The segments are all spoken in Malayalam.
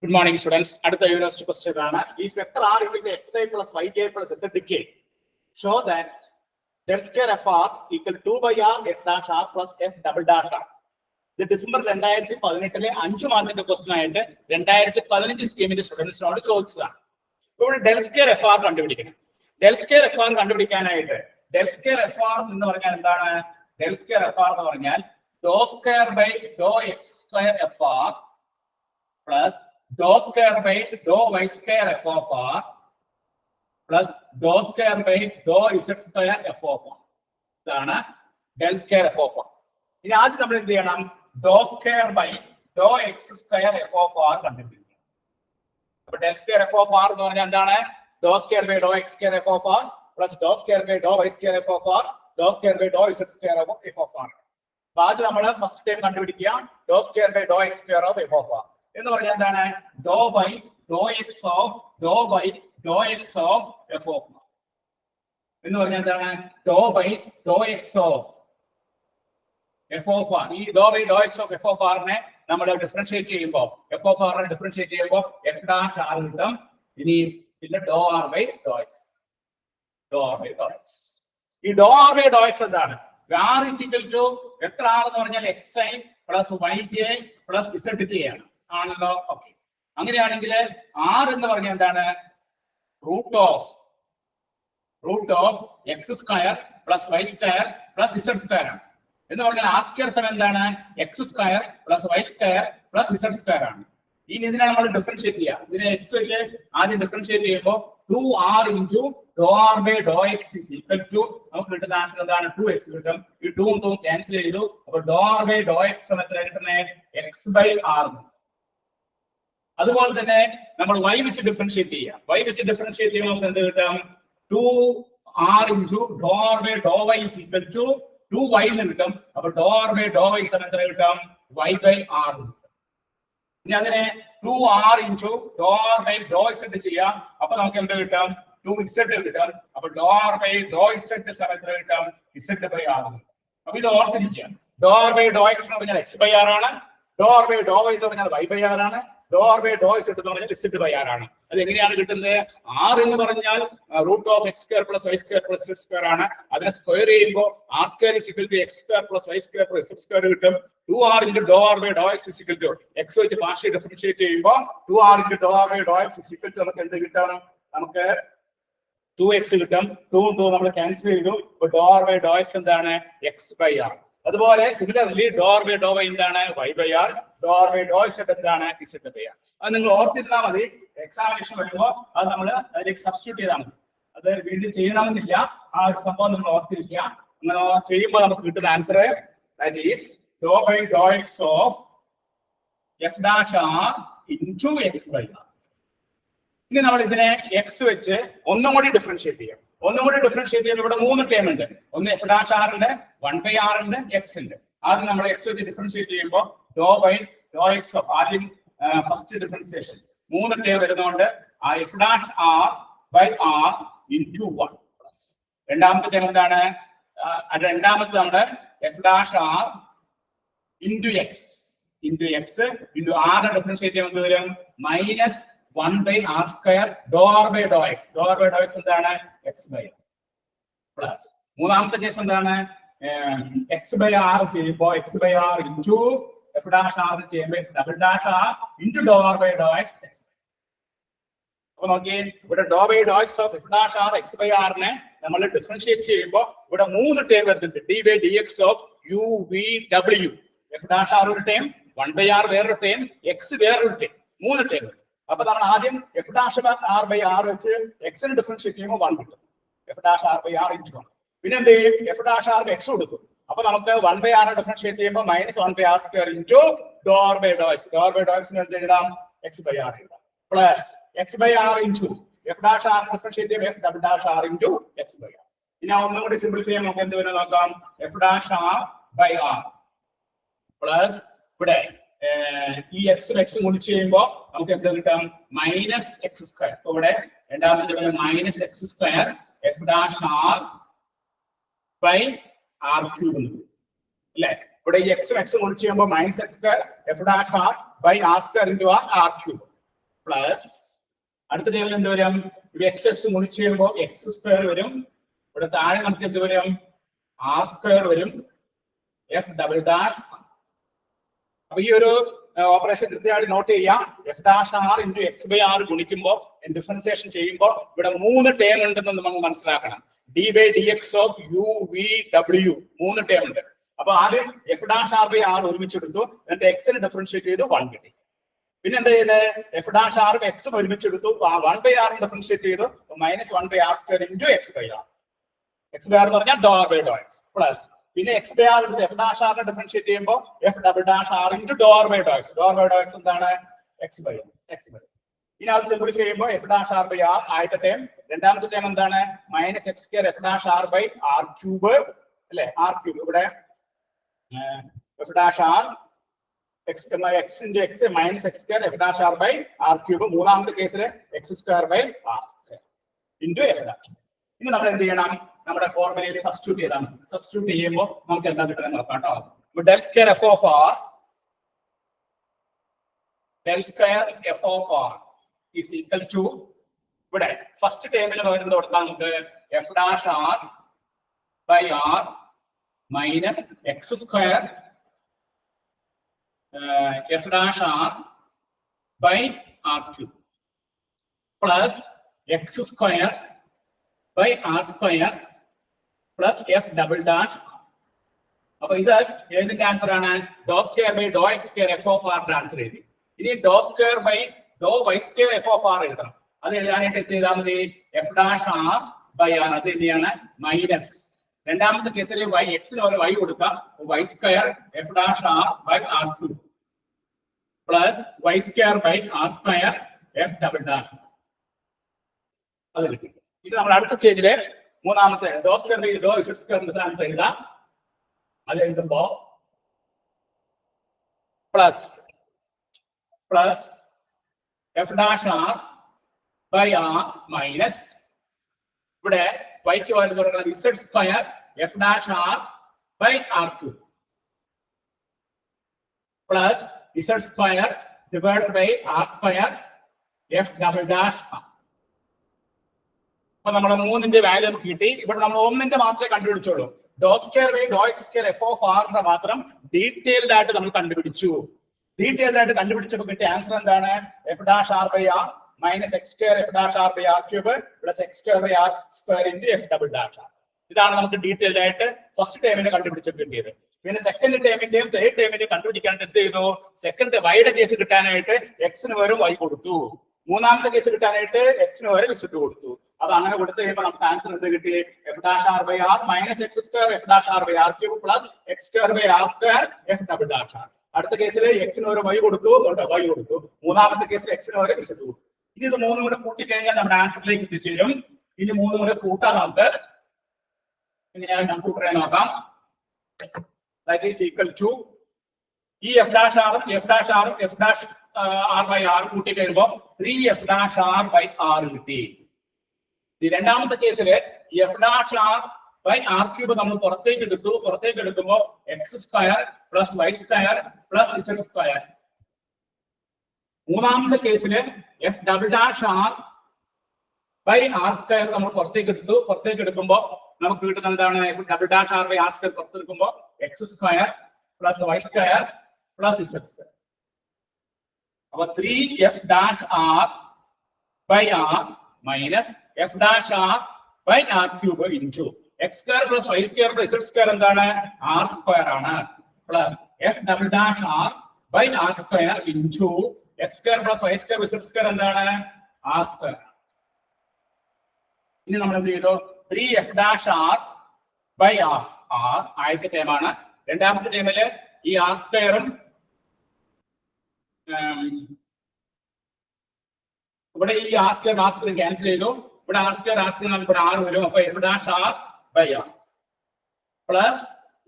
Good morning, students. At the university question, if vector r equal to xi plus yj plus zk, show that del square f r equal to 2 by r f dash r plus f double dash r. The December 2018 5 മാർക്കിന്റെ ക്വസ്റ്റ്യൻ ആയിട്ട് 2015 സ്കീമിന്റെ സ്റ്റുഡൻസിനോട് ചോദിച്ചതാണ്. ഇവിടെ ഡെൽ സ്ക്വയർ എഫ് ആർ കണ്ടുപിടിക്കണം. ഡെൽ സ്ക്വയർ എഫ് ആർ കണ്ടുപിടിക്കാനായിട്ട് ഡെൽ സ്ക്വയർ എഫ് ആർ എന്ന് പറഞ്ഞാൽ എന്താണ്? ഡെൽ സ്ക്വയർ എഫ് ആർ എന്ന് പറഞ്ഞാൽ do square by Dr x square F R plus Dr square by Dr y square F of R plus Dr square by Dr z square F of R. ഇതാണ് del square F of R. ഇനി ആദ്യം നമ്മൾ എന്ത് ചെയ്യണം? Do square by Dr x square F of r കണ്ടുപിടിക്കണം. അപ്പൊ del square F of r എന്ന് പറഞ്ഞാൽ എന്താണ്? Doh square by Dr x square F of R plus Dr square by Dr y square F of r doh square by Dr z square F of r. അപ്പൊ ആദ്യം നമ്മൾ ഫസ്റ്റ് ടൈം കണ്ടുപിടിക്കുക doh square by Dr x square of f of r എന്ന് പറഞ്ഞാൽ എന്താണ്? Doh by Dr x of doh by Dr x of f of r എന്ന് പറഞ്ഞാൽ എന്താണ്? Doh by Dr x of f of r. ഈ doh by Dr x of f of ആറിനെ നമ്മൾ ഡിഫറൻഷിയേറ്റ് ചെയ്യുമ്പോൾ എഫ് ഓഫ് ആറിനെ ഡിഫറൻഷിയേറ്റ് ചെയ്യുമ്പോൾ എഫ് ഡാഷ് ആർ കിട്ടും. ഇനി പിന്നെ doh R by Dr x. Dou R by Dr x. ഈ doh R by Dr x എന്താണ്? R is equal to vector r എന്ന് പറഞ്ഞാൽ x i plus y j plus Z k ആണ് ആണല്ലോ. ഓക്കെ, അങ്ങനെയാണെങ്കിൽ ആർ എന്ന് പറഞ്ഞാൽ എന്താണ്? Root of x square plus y square plus z square ആണ്. എന്ന് പറഞ്ഞാൽ ആർ സ്ക്വയർ സമയം എന്താണ്? X square plus y square plus z square ആണ്. ഇനി ഇതിനെ നമ്മൾ ഡിഫറൻഷിയേറ്റ് ചെയ്യാം. ഇതിനെ എക്സ് വെച്ച് ആദ്യം ഡിഫറൻഷിയേറ്റ് ചെയ്യുമ്പോൾ 2r into dou R by Dr x is equal to നമുക്ക് കിട്ടുന്ന ആൻസർ എന്താണ്? 2x കിട്ടും. ഈ 2 ഉം 2 ക്യാൻസൽ ചെയ്തു. അപ്പോൾ doh R by Dr X സമയത്ത് കിട്ടുന്നത് എക്സ് ബൈ ആർ. അതുപോലെ തന്നെ നമ്മൾ y വെച്ച് ഡിഫറൻഷിയേറ്റ് ചെയ്യാം. y വെച്ച് ഡിഫറൻഷിയേറ്റ് ചെയ്യുമ്പോൾ നമുക്ക് എന്ത് കിട്ടും? 2r into dou R by Dr y is equal to 2y എന്ന് കിട്ടും. അപ്പൊ do R by Dr y സമയത്ത് കിട്ടും y ബൈ ആർ. ഇനി അതിനെ 2r into dou R by Dr z ചെയ്യാം. അപ്പൊ നമുക്ക് എന്ത് കിട്ടും? 2z കിട്ടും. അപ്പൊ do R by Dr z സമയത്ത് കിട്ടും z ബൈ ആർ. അപ്പൊ ഇത് ഓർത്തിരിക്കുക. Do R by Dr x എന്ന് പറഞ്ഞാൽ എക്സ് ബൈ ആർ ആണ്. Do R by Dr Y എന്ന് പറഞ്ഞാൽ y ബൈ ആർ ആണ്. Do R by Dr Z എന്ന് പറഞ്ഞാൽ z ബൈ ആർ ആണ്. അത് എങ്ങനെയാണ് കിട്ടുന്നത്? ആർ എന്ന് പറഞ്ഞാൽ root of x square plus y square plus z square ആണ്. അതിനെ സ്ക്വയർ ചെയ്യുമ്പോൾ r square is equal to x square plus y square plus z square കിട്ടും. 2r into dou R by Dr x is equal to x വെച്ച് പാർഷ്യൽ ഡിഫറൻഷിയേറ്റ് ചെയ്യുമ്പോൾ 2r into dou R by Dr x is equal to നമുക്ക് എന്ത് കിട്ടും? നമുക്ക് 2x കിട്ടും. 2 ഉം 2 നമ്മൾ ക്യാൻസൽ ചെയ്തു. അപ്പോൾ doh R by Dr x എന്താണ്? X by r. അതുപോലെ similarly doh R by Dr y എന്താണ്? y by r. Doh R by Dr z എന്താണ്? Z by r. അത് നിങ്ങൾ ഓർത്തിരുന്നാൽ മതി. എക്സാമിനേഷൻ വരുമ്പോൾ അത് നമ്മൾ അതിലേക്ക് സബ്സ്റ്റിറ്റ്യൂട്ട് ചെയ്താൽ മതി. അത് വീണ്ടും ചെയ്യണമെന്നില്ല. ആ ഒരു സംഭവം നമ്മൾ ഓർത്തിരിക്കുക. അങ്ങനെ ചെയ്യുമ്പോൾ നമുക്ക് കിട്ടുന്ന answer that is do by Dr x of f dash r into x by r. ഇനി നമ്മൾ ഇതിനെ എക്സ് വെച്ച് ഒന്നും കൂടി ഡിഫറൻഷിയേറ്റ് ചെയ്യാം. ഇവിടെ 3 ടേം ഉണ്ട്. ഒന്ന് എഫ് ഡാഷ് ആർ ഉണ്ട്, 1 ബൈ ആർ ഉണ്ട്, എക്സ് ഉണ്ട്. ആദ്യം നമ്മൾ എക്സ് വെച്ച് ഡിഫറൻഷിയേറ്റ് ചെയ്യുമ്പോൾ do by Dr x of ആദ്യം ഫസ്റ്റ് ഡിഫറൻസിയേഷൻ 3 ടേം വരുന്നതുകൊണ്ട് ആ f dash r by r into 1 plus രണ്ടാമത്തെ ടേം എന്താണ്? രണ്ടാമത്തെ നമ്മുടെ f dash r into x into ആറിനെ ഡിഫറൻഷിയേറ്റ് ചെയ്യുമ്പോൾ വരും minus 1 by r square dou R by Dr x. Dou R by Dr x എന്താണ്? എക്സ് ബൈ ആർ പ്ലസ് മൂന്നാമത്തെ കേസ് എന്താണ്? എക്സ് ബൈ ആർ ചെയ്യുമ്പോൾ x by r into f dash r ചെയ്യുമ്പോൾ double dash r into dou R by Dr x. അപ്പൊ നോക്കിയേ, ഇവിടെ doh by Dr x of f dash r x by ആറിനെ നമ്മൾ ഡിഫറൻഷിയേറ്റ് ചെയ്യുമ്പോൾ ഇവിടെ 3 ടേം വരുന്നുണ്ട്. D by d x of u v ഡബ്ല്യു. എഫ് ഡാഷ് ആർ ഒരു ടേം, 1 ബൈ ആർ വേറൊരു ടേം, എക്സ് വേറൊരു ടേം, 3 ടേം. അപ്പൊ നമ്മൾ ആദ്യം f dash r by r വെച്ച് എക്സിന് ഡിഫറൻഷിയേറ്റ് ചെയ്യുമ്പോൾ 1 കിട്ടും. F dash r by r into 1. പിന്നെ എന്ത് ചെയ്യും? എഫ് ഡാഷ് ആർ എക്സ് കൊടുക്കും. അപ്പൊ നമുക്ക് 1 ബൈ ആർ ഡിഫറൻഷിയേറ്റ് ചെയ്യുമ്പോൾ minus 1 by r square into dou R by Dr x. Dou R by ഡോ എക്സിന് എന്ത് എഴുതാം? എക്സ് ബൈ ആർ എഴുതാം. Plus x by r into f dash r differentiate ചെയ്യുമ്പോൾ f double dash r into x by r. ഇനി ഒന്നും കൂടി സിംപ്ലിഫൈ ചെയ്യാൻ നമുക്ക് എന്ത് വരും നോക്കാം? F dash r by r plus ഇവിടെ ഈ എക്സും ഗുണിച്ച് ചെയ്യുമ്പോൾ നമുക്ക് എന്ത് കിട്ടും? Minus x square. ഇവിടെ രണ്ടാമത്തെ minus x square f dash r by r cube അല്ലെ? ഇവിടെ ഈ എക്സും ഗുണിച്ച് ചെയ്യുമ്പോൾ minus x square f dash r by r square into r cube. Plus അടുത്ത ടേബിൾ എന്ത് വരും? എക്സ് എക്സ് ഗുണിച്ച് ചെയ്യുമ്പോൾ എക്സ് സ്ക്വയർ വരും. ഇവിടെ താഴെ നമുക്ക് എന്ത് വരും? ആർ സ്ക്വയർ വരും. F double dash. അപ്പൊ ഈ ഒരു ഓപ്പറേഷൻ കൃത്യമായിട്ട് നോട്ട് ചെയ്യാം. F dash r into x by r ഗുണിക്കുമ്പോൾ ഡിഫറൻസിയേഷൻ ചെയ്യുമ്പോൾ ഇവിടെ 3 ടേം ഉണ്ടെന്ന് നമ്മൾ മനസ്സിലാക്കണം. D by d x of u v ഡബ്ല്യു 3 ടേം ഉണ്ട്. അപ്പൊ ആദ്യം f dash r by r ഒരുമിച്ചെടുത്തു, എന്നിട്ട് എക്സിന് ഡിഫറൻഷിയേറ്റ് ചെയ്തു 1 കിട്ടി. പിന്നെ എന്താ ചെയ്തത്? എഫ് ഡാഷ് ആറും എക്സും ഒരുമിച്ചെടുത്തു, 1 ബൈ ആർ ഡിഫറൻഷിയേറ്റ് ചെയ്തു, minus 1 by r square into x by r. X by r എന്ന് പറഞ്ഞാൽ doh by Dr x plus പിന്നെ എക്സ് ബൈ ആർ എടുത്ത് എഫ് ഡാഷ് ആറിനെ ഡിഫറൻഷിയേറ്റ് ചെയ്യുമ്പോൾ f double dash r into doh by Dr x. Doh by Dr x എന്താണ്? X by x by. ഇനി അത് സിംപ്ലിഫൈ ചെയ്യുമ്പോൾ f dash r by r ആദ്യത്തെ ടേം. രണ്ടാമത്തെ ടേം എന്താണ്? Minus x square f dash r by r cube അല്ലെ? R cube. ഇവിടെ f dash r x into x minus x square f dash r by r cube. മൂന്നാമത്തെ കേസിൽ x square by r square into f dash. ഇനി നമ്മൾ എന്ത് ചെയ്യണം? നമ്മുടെ ഫോർമുലയിൽ സബ്സ്റ്റിറ്റ്യൂട്ട് ചെയ്താണ്. സബ്സ്റ്റിറ്റ്യൂട്ട് ചെയ്യുമ്പോൾ നമുക്ക് എന്താ കിട്ടുന്നത് നോക്കാം കേട്ടോ. Del square F of r, del square F of r is equal to, ഇവിടെ ഫസ്റ്റ് ടേമിൽ വരുന്നത് കൊടുത്താൽ നമുക്ക് f dash r by r minus x square f dash r by r cube plus x square by r square plus f double dash. അപ്പൊ ഇത് ഏതിന്റെ ആൻസർ ആണ്? Doh square by Dr x square F of ആറിന്റെ ആൻസർ എഴുതി. ഇനി doh square by Dr y square F of r എഴുതണം. അത് എഴുതാനായിട്ട് എന്ത് ചെയ്താൽ മതി? F dash r by r, അത് തന്നെയാണ് മൈനസ്. രണ്ടാമത്തെ കേസിൽ വൈ എക്സിന് ഒരു വൈ കൊടുക്കാം, y square f dash r by r cube plus y square by r square f double dash. അത് കിട്ടി. ഇത് നമ്മൾ അടുത്ത സ്റ്റേജില് മൂന്നാമത്തെ doh square by Dr z square എഴുതാം. അത് എഴുതുമ്പോ plus plus f dash r by r minus ഇവിടെ വൈക്ക് വരുന്നത് z square f dash r by r cube plus z square divided by r square f double dash r. അപ്പൊ നമ്മൾ 3ന്റെ വാല്യൂ നമുക്ക് കിട്ടി. ഇവിടെ നമ്മൾ 1ന്റെ മാത്രമേ കണ്ടുപിടിച്ചുള്ളൂ. Doh square by Dr x square F of ആറിന്റെ മാത്രം ഡീറ്റെയിൽഡ് ആയിട്ട് നമ്മൾ കണ്ടുപിടിച്ചു. ഡീറ്റെയിൽഡ് ആയിട്ട് കണ്ടുപിടിച്ചപ്പോൾ കിട്ടിയ ആൻസർ എന്താണ്? F dash r by r minus x square f dash r by r cube plus x square by r square into f double dash r. ഇതാണ് നമുക്ക് ഡീറ്റെയിൽഡ് ആയിട്ട് ഫസ്റ്റ് ടേമിനെ കണ്ടുപിടിച്ചപ്പോൾ കിട്ടിയത്. പിന്നെ സെക്കൻഡ് ടേമിന്റെയും തേർഡ് ടേമിന്റെയും കണ്ടുപിടിക്കാനായിട്ട് എന്ത് ചെയ്തു? സെക്കൻഡ് വൈയുടെ കേസ് കിട്ടാനായിട്ട് എക്സിന് പകരം വൈ കൊടുത്തു. മൂന്നാമത്തെ കേസ് കിട്ടാനായിട്ട് എക്സിന് പകരം ഇസഡ് കൊടുത്തു. അപ്പൊ അങ്ങനെ കൊടുത്തു കഴിയുമ്പോൾ നമുക്ക് ആൻസർ എന്ത് കിട്ടി? F dash r by r minus x square f dash r by r cube plus x square by r square f double dash r. അടുത്ത കേസിൽ എക്സിന് ഒരു വൈ കൊടുത്തു, വൈ കൊടുത്തു. മൂന്നാമത്തെ കേസിൽ എക്സിന് ഒരു ഇസഡ് കൊടുത്തു. ഇനി ഇത് 3 കൂടെ കൂട്ടിക്കഴിഞ്ഞാൽ നമ്മുടെ ആൻസറിലേക്ക് എത്തിച്ചേരും. ഇനി 3 കൂടെ കൂട്ടാൻ നമുക്ക് എങ്ങനെയാണ് കമ്പ്യൂട്ടറെ നോക്കാം. ദാറ്റ് ഈസ് ഈക്വൽ ടു ഈ എഫ് ഡാഷ് ആറും എഫ് ഡാഷ് ആറും f dash r by r കൂട്ടി കഴിയുമ്പോൾ 3 f dash r by r കിട്ടി. ഈ രണ്ടാമത്തെ കേസില് f dash r by r cube നമ്മൾ പുറത്തേക്ക് എടുത്തു. പുറത്തേക്ക് എടുക്കുമ്പോൾ x square plus y square plus z square. മൂന്നാമത്തെ കേസില് f double dash r by r square നമ്മൾ പുറത്തേക്ക് എടുത്തു. പുറത്തേക്ക് എടുക്കുമ്പോൾ നമുക്ക് കിട്ടുന്നത് എന്താണ്? F double dash r by r square പുറത്തെടുക്കുമ്പോൾ x square plus y square plus z square. അപ്പൊ 3 f dash r by r minus f dash r by r cube into x square plus y square plus z square എന്താണ്? ആർ സ്ക്വയർ ആണ് plus f double dash r by r square into x square plus y square z square എന്താണ്? R square. ഇനി നമ്മൾ എന്ത് ചെയ്തു? 3 f dash r by R. R ആദ്യത്തെ ടേമാണ്. രണ്ടാമത്തെ ടേമില് ഈ ആർ സ്ക്വയറും ഇവിടെ ഈ ആർ സ്ക്വയർ ക്യാൻസൽ ചെയ്തു. ഇവിടെ ആർ സ്ക്വയർ ഇവിടെ ആർ വരും. അപ്പൊ f dash r by r plus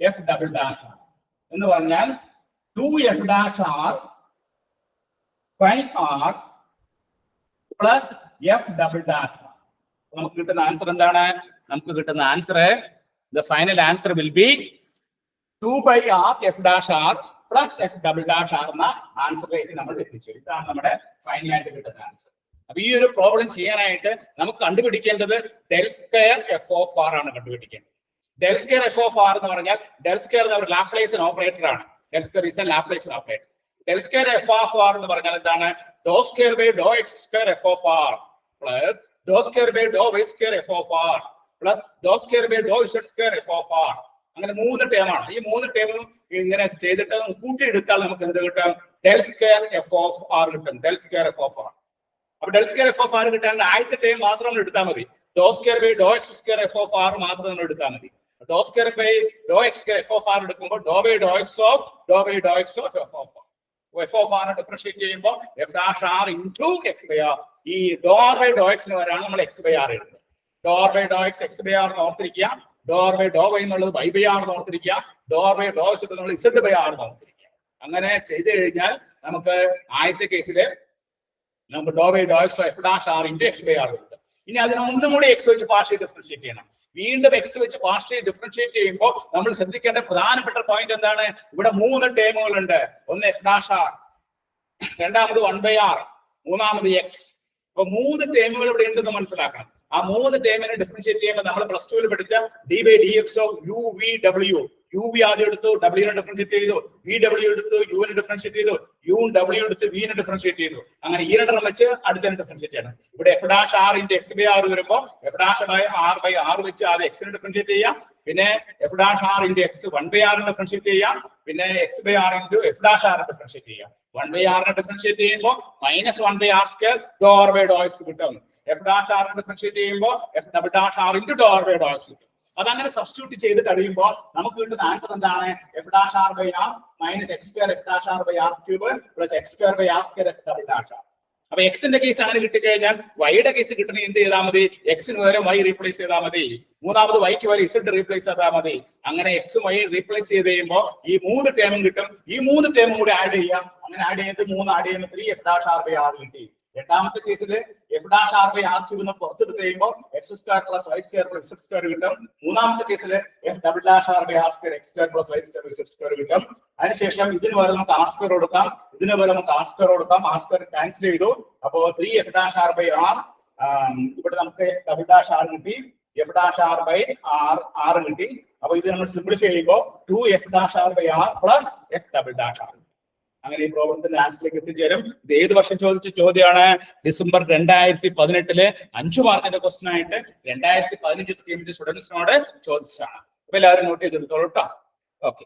f double dash r എന്ന് പറഞ്ഞാൽ 2 f dash r by r plus f double dash r. നമുക്ക് കിട്ടുന്ന ആൻസർ എന്താണ്? നമുക്ക് കിട്ടുന്ന answer, the final answer will be 2 by r f dash r plus f double dash r എന്ന ആൻസറിലേക്ക് നമ്മൾ എത്തിച്ചു. ഇതാണ് നമ്മുടെ ഫൈനലായിട്ട് കിട്ടുന്ന ആൻസർ. അപ്പൊ ഈ ഒരു പ്രോബ്ലം ചെയ്യാനായിട്ട് നമുക്ക് കണ്ടുപിടിക്കേണ്ടത് del square F of r ആണ് കണ്ടുപിടിക്കേണ്ടത്. Del square F of r എന്ന് പറഞ്ഞാൽ ഡെൽ സ്ക്വയർ ഒരു ലാപ്ലേസിയൻ ഓപ്പറേറ്റർ ആണ്. Del square is a Laplacian operator. Del square F of r എന്ന് പറഞ്ഞാൽ എന്താണ്? Doh square by Dr x square F of R plus Dr square by Dr y square F of R plus Dr square by Dr z square F of r. അങ്ങനെ 3 ടേമാണ്. ഈ 3 ടേമും ഇങ്ങനെ ചെയ്തിട്ട് കൂട്ടിയെടുത്താൽ നമുക്ക് എന്ത് കിട്ടും? Del square F of r കിട്ടും. Del square F of r. അപ്പൊ del square F of r കിട്ടാൻ ആദ്യത്തെ ടേം മാത്രം നമ്മൾ എടുത്താൽ മതി. Doh square by Dr x square F of r മാത്രം നമ്മൾ എടുത്താൽ മതി. Doh square by Dr x square F of r എടുക്കുമ്പോൾ doh by Dr x of f of r. F of r differentiate ചെയ്യുമ്പോൾ f dash r into x by R. ഈ ഡോർ ബൈ ഡോ എക്സിന് വരാണ് നമ്മൾ എക്സ് ബൈ ആർ എഴുതുന്നത്. Doh by Dr x x by r എന്ന് ഓർത്തിരിക്കുക. ഡോർ ബൈ ഡോ വൈ എന്നുള്ളത് വൈ ബൈ ആർ എന്ന് ഓർത്തിരിക്കുക. ഡോർ ബൈ ഡോ എക്സ് നമ്മൾ ഇസഡ് ബൈ ആർ എന്ന് ഓർത്തിരിക്കുക. അങ്ങനെ ചെയ്ത് കഴിഞ്ഞാൽ നമുക്ക് ആദ്യത്തെ കേസില് നമുക്ക് doh by Dr x f dash r into x by r കിട്ടും. ഇനി അതിന് ഒന്നും കൂടി എക്സ് വെച്ച് പാർഷ്യൽ ഡിഫറൻഷിയേറ്റ് ചെയ്യണം. വീണ്ടും എക്സ് വെച്ച് പാർഷ്യൽ ഡിഫറൻഷിയേറ്റ് ചെയ്യുമ്പോൾ നമ്മൾ ശ്രദ്ധിക്കേണ്ട പ്രധാനപ്പെട്ട പോയിന്റ് എന്താണ്? ഇവിടെ 3 ടേമുകൾ ഉണ്ട്. ഒന്ന് എഫ് ഡാഷ് ആർ, രണ്ടാമത് 1 ബൈ ആർ, മൂന്നാമത് എക്സ്. അപ്പൊ 3 ടേമുകൾ ഇവിടെ ഉണ്ടെന്ന് മനസ്സിലാക്കണം. ആ 3 ടേമിനെ ഡിഫറൻഷിയേറ്റ് ചെയ്യുമ്പോൾ നമ്മൾ പ്ലസ് 2 പഠിച്ച d by d x of u v ഡബ്ല്യു. യു വി ആദ്യം എടുത്തു, ഡബ്ല്യൂനെ ഡിഫറൻഷിയേറ്റ് ചെയ്തു. വി ഡബ്ല്യു എടുത്തു, യുവിനെ ഡിഫറൻഷിയേറ്റ് ചെയ്തു. യുവും ഡബ്ല്യു എടുത്ത് വിനെ ഡിഫറൻഷിയേറ്റ് ചെയ്തു. അങ്ങനെ ഈ രണ്ടെണ്ണം വെച്ച് അടുത്തതിനെ ഡിഫറൻഷിയേറ്റ് ചെയ്യണം. ഇവിടെ f dash r into x by r വരുമ്പോൾ എഫ് ഡാഷ് ബൈ ആർ വെച്ച് ആദ്യം എക്സിനെ ഡിഫറൻഷിയേറ്റ് ചെയ്യാം. പിന്നെ f dash r into x 1 by ആറിനെ ഡിഫറൻഷിയേറ്റ് ചെയ്യാം. പിന്നെ x by r into f dash ആറിനെ ഡിഫറൻഷിയേറ്റ് ചെയ്യാം. 1 ബൈ ആറിനെ ഡിഫറൻഷിയേറ്റ് ചെയ്യുമ്പോൾ minus 1 by r square dou R by Dr x കിട്ടും. എഫ് ഡാഷ് ആറിനെ ഡിഫറൻഷിയേറ്റ് ചെയ്യുമ്പോൾ f double dash r into dou R by Dr x കിട്ടും. അതങ്ങനെ സബ്സ്റ്റിറ്റ്യൂട്ട് ചെയ്ത് കഴിയുമ്പോൾ നമുക്ക് കിട്ടുന്ന ആൻസർ എന്താണ്? F dash r by r minus x square f dash r by r cube plus x square by r square f double dash r. അപ്പൊ എക്സിന്റെ കേസ് അങ്ങനെ കിട്ടിക്കഴിഞ്ഞാൽ വൈയുടെ കേസ് കിട്ടണമെങ്കിൽ എന്ത് ചെയ്താൽ മതി? എക്സിന് പകരം വൈ റീപ്ലേസ് ചെയ്താൽ മതി. മൂന്നാമത് വൈക്ക് പകരം ഇസഡ് റീപ്ലേസ് ചെയ്താൽ മതി. അങ്ങനെ എക്സും വൈ റീപ്ലേസ് ചെയ്ത് കഴിയുമ്പോൾ ഈ 3 ടേമും കിട്ടും. ഈ 3 ടേമും കൂടി ആഡ് ചെയ്യാം. അങ്ങനെ ആഡ് ചെയ്ത് 3 ആഡ് ചെയ്യുമ്പോൾ 3 f dash r by r കിട്ടി. രണ്ടാമത്തെ കേസിൽ f dash r by r cube പുറത്തെടുത്ത് കഴിയുമ്പോൾ x square plus y square plus z square കിട്ടും. മൂന്നാമത്തെ കേസിൽ f double dash r by r square x square plus y square z square കിട്ടും. അതിനുശേഷം ഇതിന് പകരം നമുക്ക് ആർ സ്ക്വയർ കൊടുക്കാം, ഇതിന് പകരം നമുക്ക് ആർ സ്ക്വയർ കൊടുക്കാം. ആർ സ്ക്വയർ ക്യാൻസൽ ചെയ്തു. അപ്പോ 3 f dash r by r, ഇവിടെ നമുക്ക് ഡബിൾ ഡാഷ് ആർ കിട്ടി. F dash r by r കിട്ടി. അപ്പൊ ഇത് നമ്മൾ സിംപ്ലിഫൈ ചെയ്യുമ്പോൾ 2 f dash r by r plus f double dash r. അങ്ങനെ ഈ പ്രോബ്ലത്തിന്റെ ആൻസറിലേക്ക് എത്തിച്ചേരും. ഇത് ഏത് വർഷം ചോദിച്ച ചോദ്യമാണ്? ഡിസംബർ 2018 5 മാർക്കിന്റെ ക്വസ്റ്റൻ ആയിട്ട് 2015 സ്കീമിന്റെ സ്റ്റുഡൻസിനോട് ചോദിച്ചതാണ്. അപ്പൊ എല്ലാവരും നോട്ട് ചെയ്തെടുത്തോളൂ കേട്ടോ. ഓക്കെ.